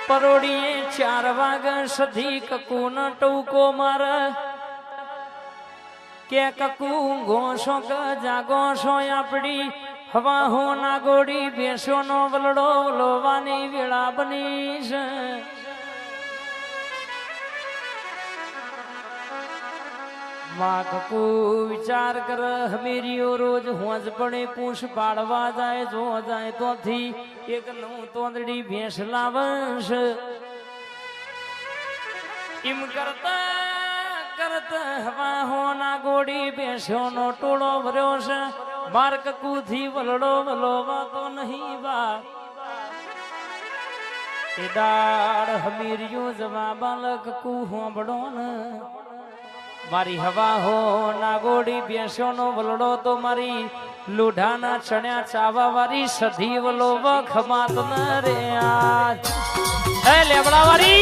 परोड़िए 4 वाग सधी ककू न टूको मार के ककू घोषो क जागो सो आपड़ी हवा हो ना गोड़ी बेसो नो वलड़ो लोवानी वेला बनीश माँ ककू विचार कर हमेरियो रोज हुआज पड़े पूछ पाड़वा जाए जो जाए तो थी एक नौ तोंदड़ी भैंस लावंश इम करता करता हवा हो ना गोड़ी भैंसो नो टोड़ो भरोस मार ककू थी वलड़ो वलोवा तो नहीं बा इदार हमेरियो जवा बालक कू हो बड़ो न मारी हवा हो नागोड़ी बेसो नो वलड़ो तो मारी लुढ़ाना चण्या चावा वारी सधी वलो खमात न रे आज ए लेबड़ा वारी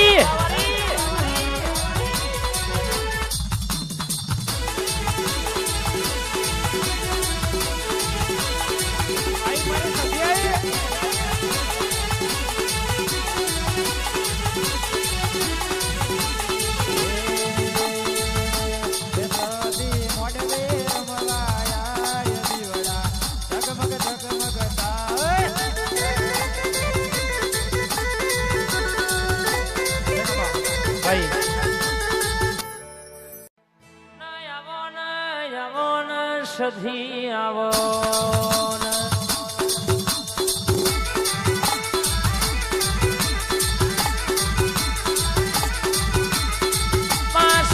सधी आवो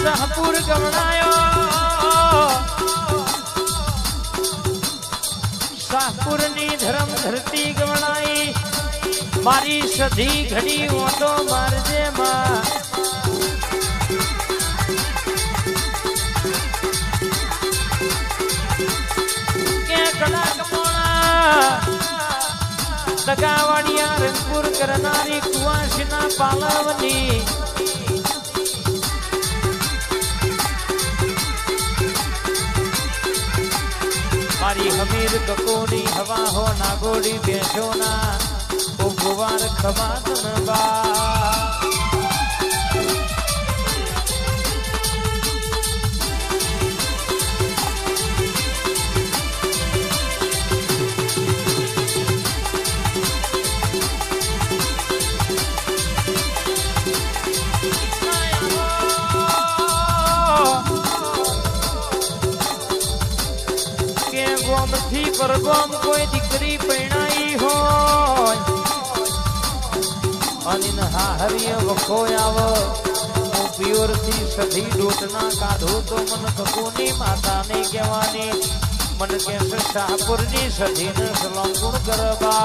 शाहपुर गवनायो शाहपुर नी धर्म धरती गवनाई मारी सधी घड़ी वो तो मारजे मां दगावाड़िया रंगपुर करनारी कुआशिना पालवनी मारी हमीर ककोनी हवा हो नागोड़ी बेसोना ओ गुवार खमातन बा पर गोम कोई दिकरी पैणाई हो अनिन हाहरिय वखो आव ओ प्योर थी सधी डोटना काढो तो मन ककोनी माता ने कहेवानी मन के शाहपुर नी सधी ने सलाम गुण करबा